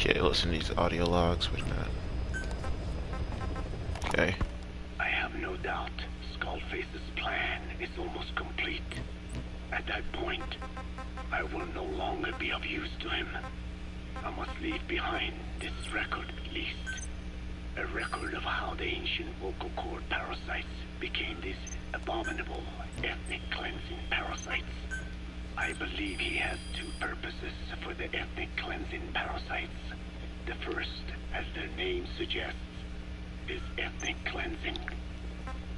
Okay, listen to these audio logs. Wait a minute. Okay. I have no doubt Skullface's plan is almost complete. At that point, I will no longer be of use to him. I must leave behind this record at least. A record of how the ancient vocal cord parasites became these abominable ethnic cleansing parasites. I believe he has two purposes for the ethnic cleansing parasites. The first, as their name suggests, is ethnic cleansing.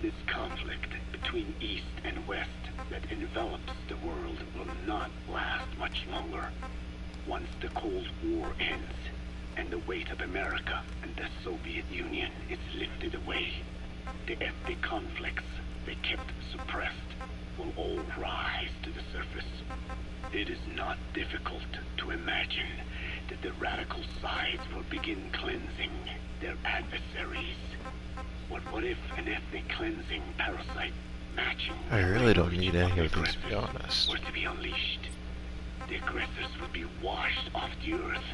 This conflict between East and West that envelops the world will not last much longer. Once the Cold War ends, and the weight of America and the Soviet Union is lifted away, the ethnic conflicts they kept suppressed will all rise to the surface. It is not difficult to imagine that the radical sides will begin cleansing their adversaries. What if an ethnic cleansing parasite matching I really don't need any of these, to be honest. were to be unleashed? The aggressors would be washed off the earth.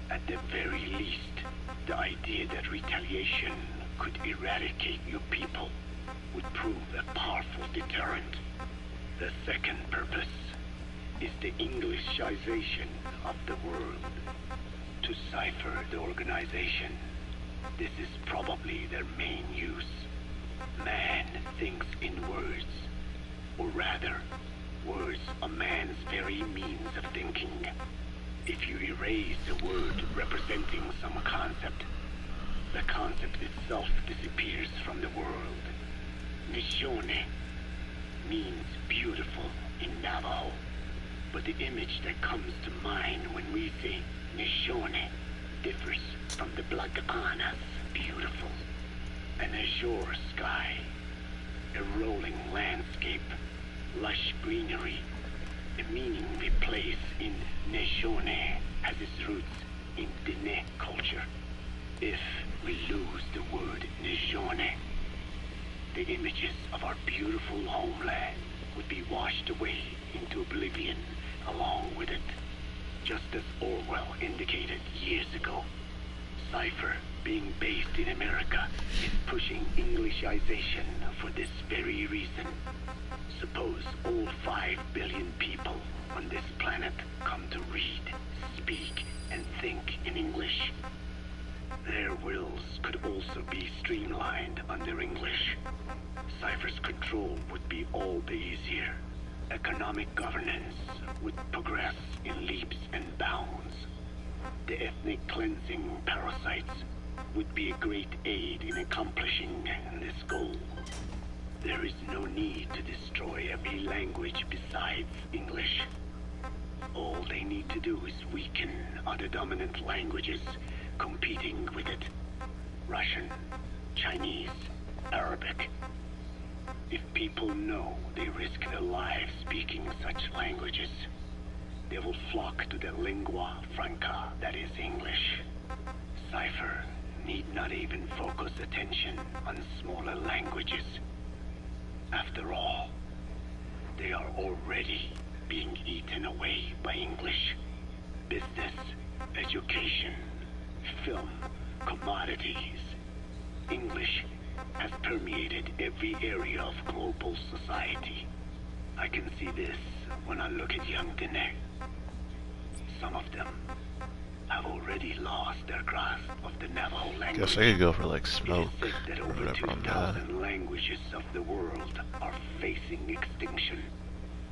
At the very least, the idea that retaliation could eradicate your people would prove a powerful deterrent. The second purpose is the Englishization of the world. To cipher the organization, this is probably their main use. Man thinks in words, or rather, words are man's very means of thinking. If you erase a word representing some concept, the concept itself disappears from the world. Nishone means beautiful in Navajo, but the image that comes to mind when we say Nishone differs from the Blagana's beautiful. An azure sky, a rolling landscape, lush greenery. The meaning we place in Nishone has its roots in Diné culture. If we lose the word Nishone, the images of our beautiful homeland would be washed away into oblivion along with it. Just as Orwell indicated years ago, Cipher, being based in America, is pushing Englishization for this very reason. Suppose all 5 billion people on this planet come to read, speak, and think in English. Their wills could also be streamlined under English. Cipher's control would be all the easier. Economic governance would progress in leaps and bounds. The ethnic cleansing parasites would be a great aid in accomplishing this goal. There is no need to destroy every language besides English. All they need to do is weaken other dominant languages competing with it. Russian, Chinese, Arabic. If people know they risk their lives speaking such languages, they will flock to the lingua franca that is English. Cipher need not even focus attention on smaller languages. After all, they are already being eaten away by English. Business, education, film, commodities. English has permeated every area of global society. I can see this when I look at young Diné. Some of them have already lost their grasp of the Navajo language. Guess I could go for like smoke It is said that or over whatever on that. 2,000 languages of the world are facing extinction.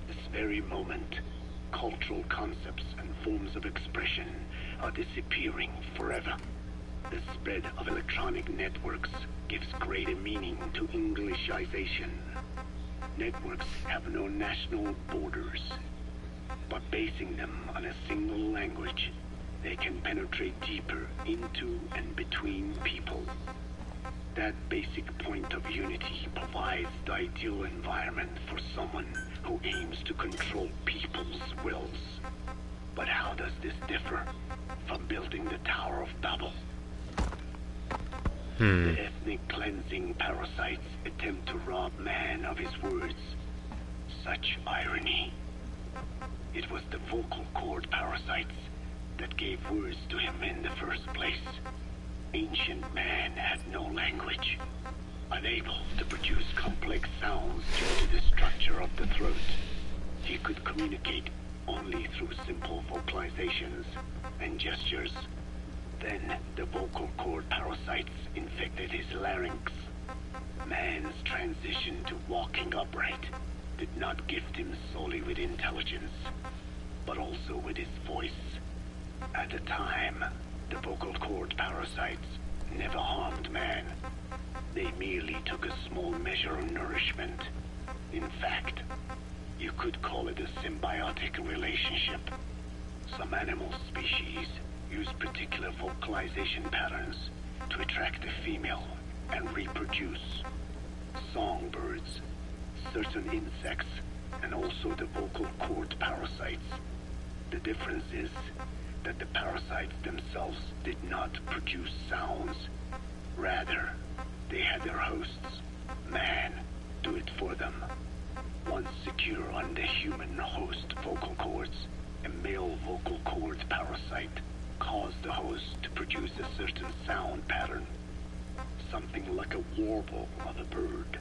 This very moment, cultural concepts and forms of expression are disappearing forever. The spread of electronic networks gives greater meaning to Englishization. Networks have no national borders. By basing them on a single language, they can penetrate deeper into and between people. That basic point of unity provides the ideal environment for someone who aims to control people's wills. But how does this differ from building the Tower of Babel? The ethnic cleansing parasites attempt to rob man of his words. Such irony. It was the vocal cord parasites that gave words to him in the first place. Ancient man had no language, unable to produce complex sounds due to the structure of the throat. He could communicate only through simple vocalizations and gestures. Then the vocal cord parasites infected his larynx. Man's transition to walking upright did not gift him solely with intelligence, but also with his voice. At the time, the vocal cord parasites never harmed man. They merely took a small measure of nourishment. In fact, you could call it a symbiotic relationship. Some animal species use particular vocalization patterns to attract a female and reproduce. Songbirds, certain insects, and also the vocal cord parasites. The difference is that the parasites themselves did not produce sounds. Rather, they had their hosts, man, do it for them. Once secure on the human host vocal cords, a male vocal cord parasite caused the host to produce a certain sound pattern, something like a warble of a bird.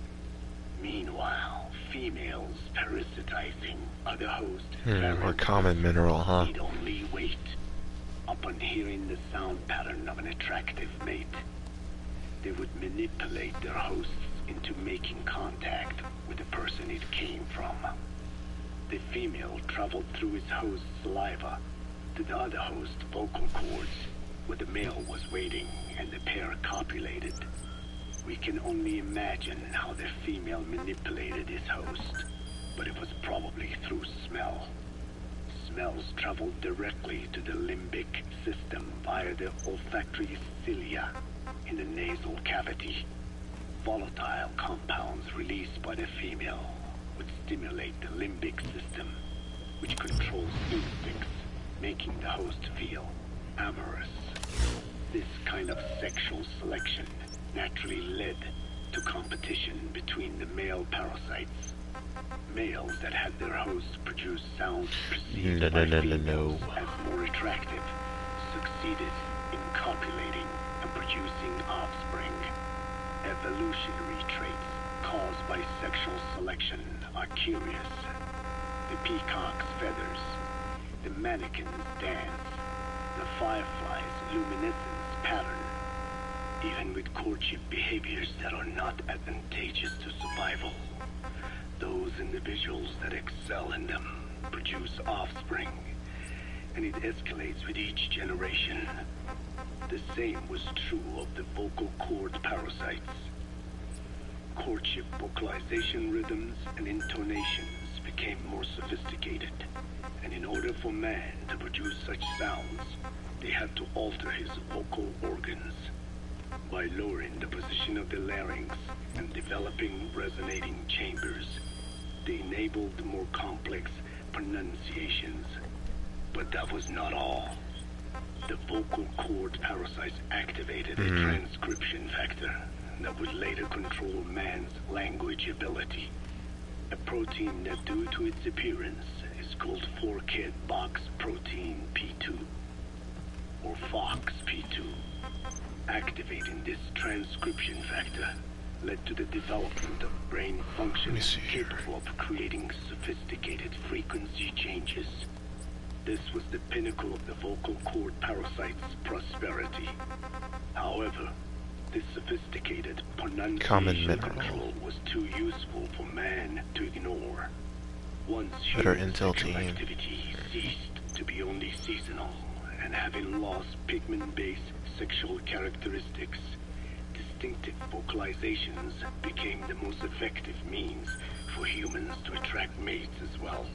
Meanwhile, females parasitizing other hosts More common mineral, huh? need only wait. Upon hearing the sound pattern of an attractive mate, they would manipulate their hosts into making contact with the person it came from. The female traveled through his host's saliva to the other host's vocal cords, where the male was waiting and the pair copulated. We can only imagine how the female manipulated his host, but it was probably through smell. Smells traveled directly to the limbic system via the olfactory cilia in the nasal cavity. Volatile compounds released by the female would stimulate the limbic system, which controls instincts, making the host feel amorous. This kind of sexual selection naturally led to competition between the male parasites. Males that had their hosts produce sounds perceived by females as more attractive succeeded in copulating and producing offspring. Evolutionary traits caused by sexual selection are curious. The peacock's feathers, the mannequin's dance, the firefly's luminescence pattern, even with courtship behaviors that are not advantageous to survival. Those individuals that excel in them produce offspring, and it escalates with each generation. The same was true of the vocal cord parasites. Courtship vocalization rhythms and intonations became more sophisticated, and in order for man to produce such sounds, they had to alter his vocal organs. By lowering the position of the larynx and developing resonating chambers, they enabled more complex pronunciations. But that was not all. The vocal cord parasites activated a transcription factor that would later control man's language ability. A protein that, due to its appearance, is called forkhead box protein P2, or FOXP2. Activating this transcription factor led to the development of brain functions capable of creating sophisticated frequency changes. This was the pinnacle of the vocal cord parasite's prosperity. However, this sophisticated pronunciation control was too useful for man to ignore. Once human sexual activity ceased to be only seasonal, and having lost pigment-based sexual characteristics, distinctive vocalizations became the most effective means for humans to attract mates as well.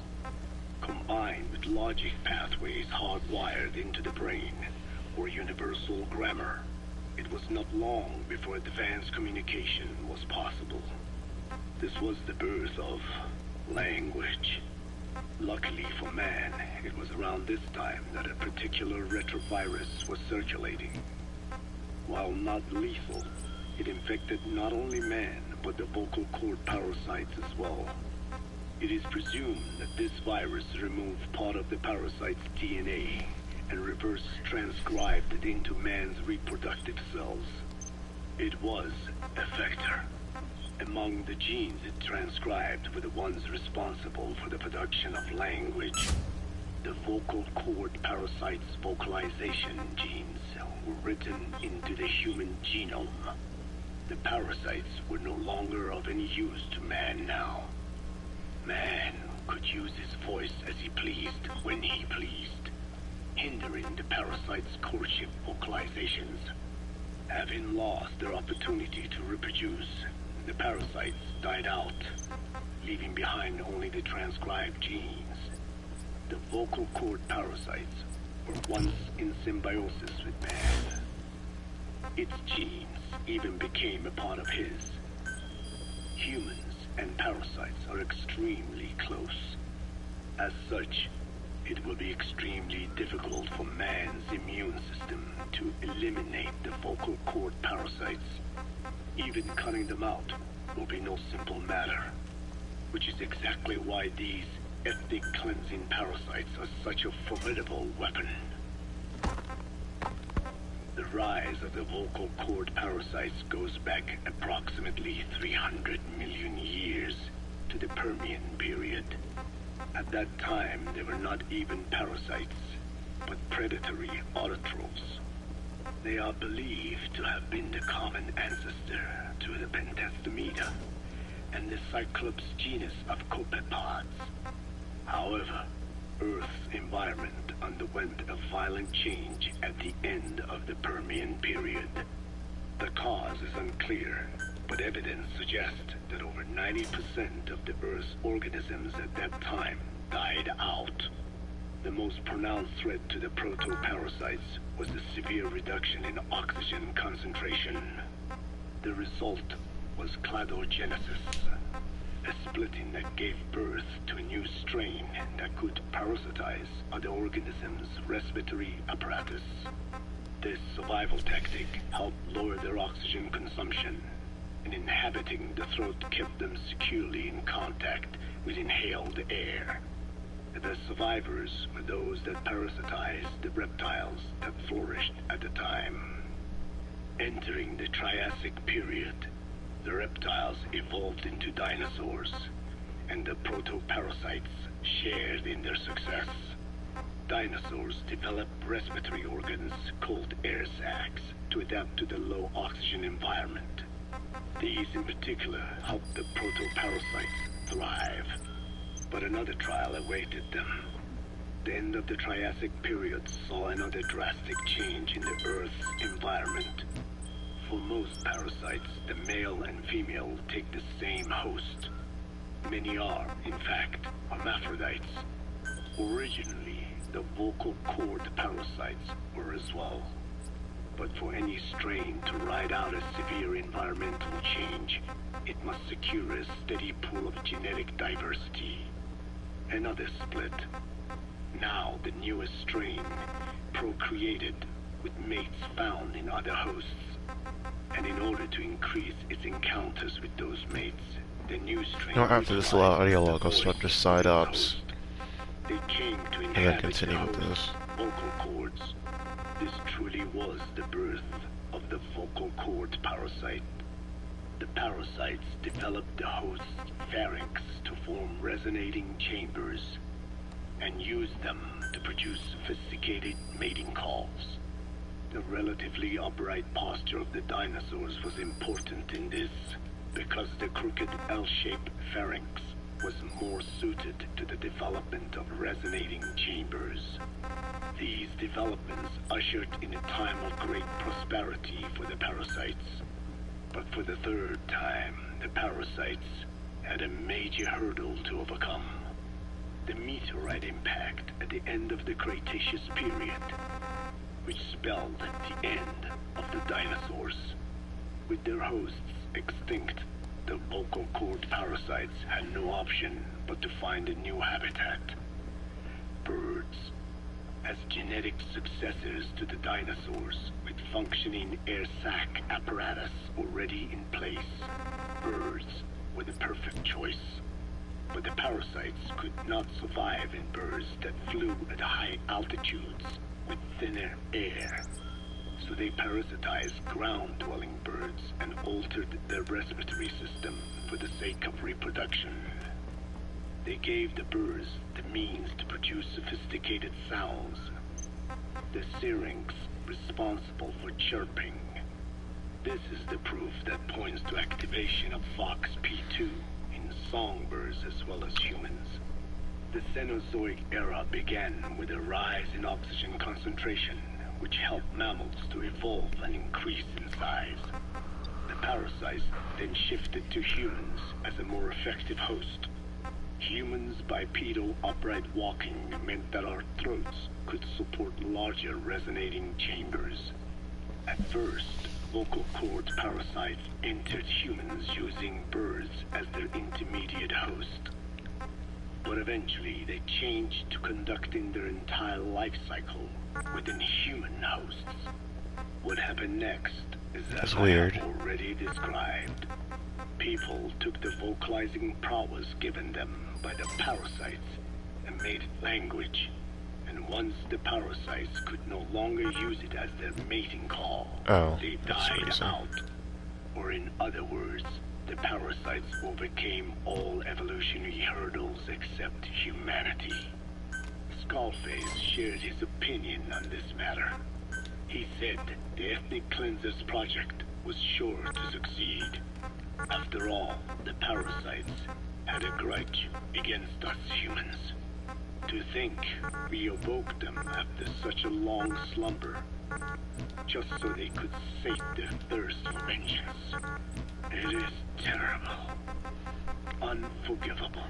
Combined with logic pathways hardwired into the brain, or universal grammar, it was not long before advanced communication was possible. This was the birth of language. Luckily for man, it was around this time that a particular retrovirus was circulating. While not lethal, it infected not only man, but the vocal cord parasites as well. It is presumed that this virus removed part of the parasite's DNA and reverse transcribed it into man's reproductive cells. It was a vector. Among the genes it transcribed were the ones responsible for the production of language. The vocal cord parasite's vocalization genes were written into the human genome. The parasites were no longer of any use to man now. Man could use his voice as he pleased when he pleased, hindering the parasite's courtship vocalizations. Having lost their opportunity to reproduce, the parasites died out, leaving behind only the transcribed genes. The vocal cord parasites were once in symbiosis with man. Its genes even became a part of his. Humans and parasites are extremely close. As such, it will be extremely difficult for man's immune system to eliminate the vocal cord parasites. Even cutting them out will be no simple matter, which is exactly why these ethnic cleansing parasites are such a formidable weapon. The rise of the vocal cord parasites goes back approximately 300 million years to the Permian period. At that time, they were not even parasites, but predatory autotrophs. They are believed to have been the common ancestor to the Pentastomida and the Cyclops genus of copepods. However, Earth's environment underwent a violent change at the end of the Permian period. The cause is unclear, but evidence suggests that over 90% of the Earth's organisms at that time died out. The most pronounced threat to the proto-parasites was the severe reduction in oxygen concentration. The result was cladogenesis, a splitting that gave birth to a new strain that could parasitize other organisms' respiratory apparatus. This survival tactic helped lower their oxygen consumption, and inhabiting the throat kept them securely in contact with inhaled air. The survivors were those that parasitized the reptiles that flourished at the time. Entering the Triassic period, the reptiles evolved into dinosaurs, and the proto-parasites shared in their success. Dinosaurs developed respiratory organs called air sacs to adapt to the low oxygen environment. These in particular helped the proto-parasites thrive. But another trial awaited them. The end of the Triassic period saw another drastic change in the Earth's environment. For most parasites, the male and female take the same host. Many are, in fact, hermaphrodites. Originally, the vocal cord parasites were as well. But for any strain to ride out a severe environmental change, it must secure a steady pool of genetic diversity. Another split. Now the newest strain procreated with mates found in other hosts. And in order to increase its encounters with those mates, the new strain... Now after this dialogue, I'll start the side ups. They came to And then inhabit continue the with this. host's vocal cords. This truly was the birth of the vocal cord parasite. The parasites developed the host's pharynx to form resonating chambers and used them to produce sophisticated mating calls. The relatively upright posture of the dinosaurs was important in this, because the crooked L-shaped pharynx was more suited to the development of resonating chambers. These developments ushered in a time of great prosperity for the parasites. But for the third time, the parasites had a major hurdle to overcome. The meteorite impact at the end of the Cretaceous period, which spelled the end of the dinosaurs. With their hosts extinct, the vocal cord parasites had no option but to find a new habitat. Birds. As genetic successors to the dinosaurs, with functioning air sac apparatus already in place, birds were the perfect choice. But the parasites could not survive in birds that flew at high altitudes, with thinner air. So they parasitized ground-dwelling birds and altered their respiratory system for the sake of reproduction. They gave the birds the means to produce sophisticated sounds. The syrinx responsible for chirping. This is the proof that points to activation of FOXP2 in songbirds as well as humans. The Cenozoic era began with a rise in oxygen concentration, which helped mammals to evolve and increase in size. The parasites then shifted to humans as a more effective host. Humans' bipedal upright walking meant that our throats could support larger resonating chambers. At first, vocal cord parasites entered humans using birds as their intermediate host. But eventually they changed to conducting their entire life cycle within human hosts. What happened next is as I have already described. People took the vocalizing prowess given them by the parasites and made it language. And once the parasites could no longer use it as their mating call, they died out. Or in other words, the parasites overcame all evolutionary hurdles except humanity. Skullface shared his opinion on this matter. He said the Ethnic Cleansers Project was sure to succeed. After all, the parasites had a grudge against us humans. To think we awoke them after such a long slumber, just so they could sate their thirst for vengeance. It is terrible, unforgivable,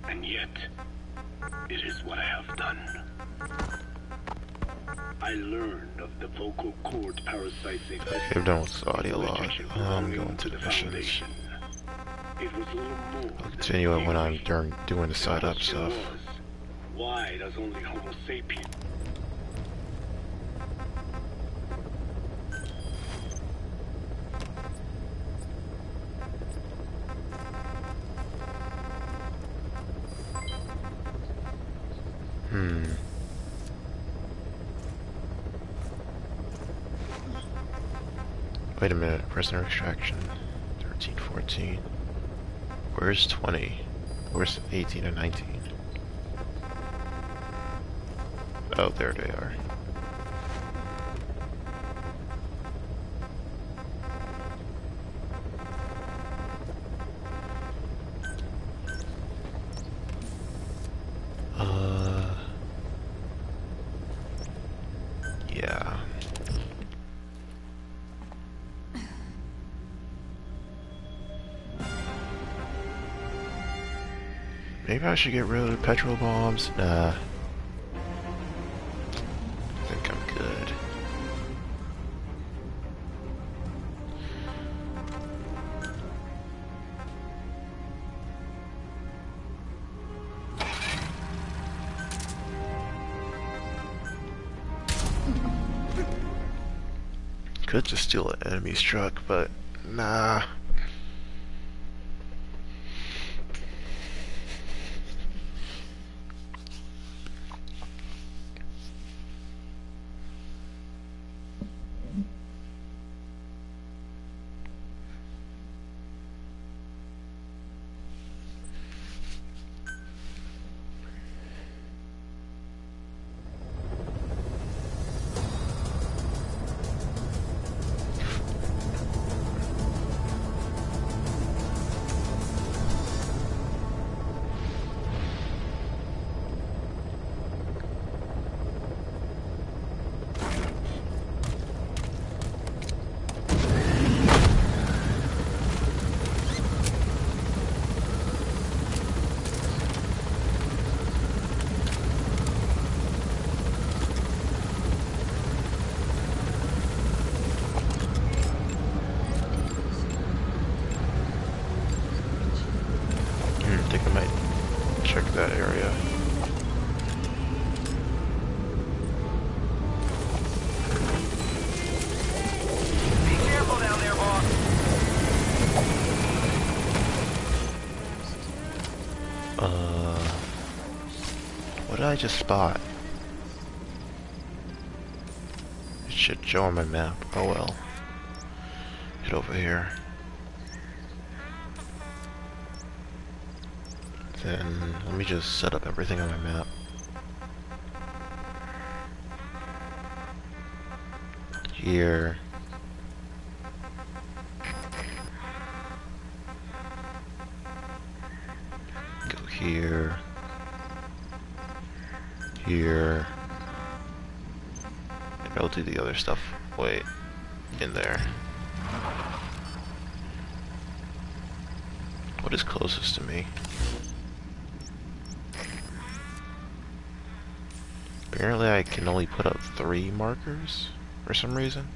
and yet, it is what I have done. I learned of the vocal cord parasites existence. They've done with the audio log. I'm going to the missions. It was little more. I'll continue it when I'm doing the side up stuff. Why does only Homo sapiens? Wait a minute, prisoner extraction. 13, 14. Where's 20? Where's 18 and 19? Oh, there they are. Yeah. Maybe I should get rid of the petrol bombs. Nah. I think I'm good. Could just steal an enemy's truck, but nah. I think I might check that area. Be careful down there, boss. What did I just spot? Shit, Joe on my map. Oh well. Get over here. Then let me just set up everything on my map. Here. Go here. Here. And I'll do the other stuff. Wait. In there. What is closest to me? Apparently I can only put up 3 markers for some reason.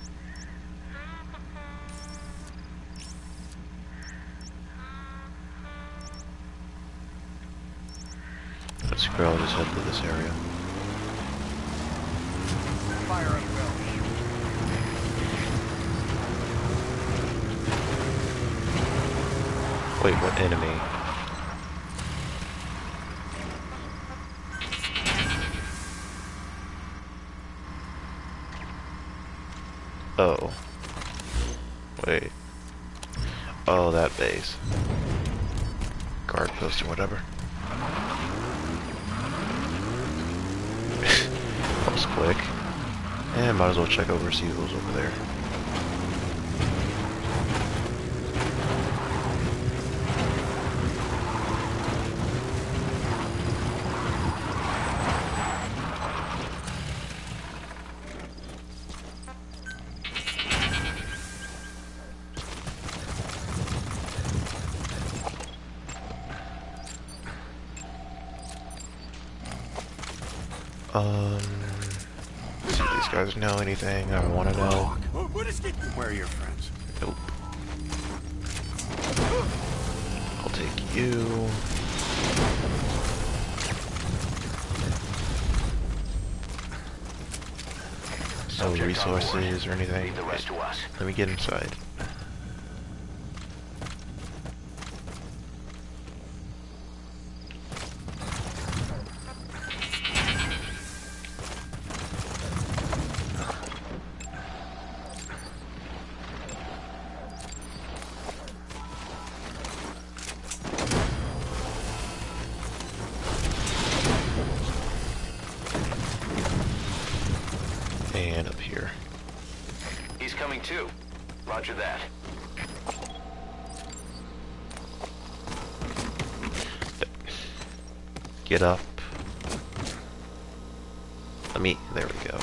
Let's scroll, I'll just head to this area. Fire at will. Wait, what enemy? Oh. Wait. Oh, that base. Guard post or whatever. That was quick. And might as well check over, see who's over there. See if these guys know anything I want to know. Where are your friends? Nope. I'll take you. No resources or anything. Leave the rest to us. Let me get inside. And up here. He's coming too. Roger that. Get up. There we go.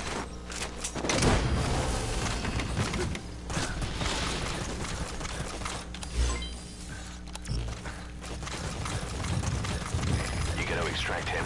You gonna extract him?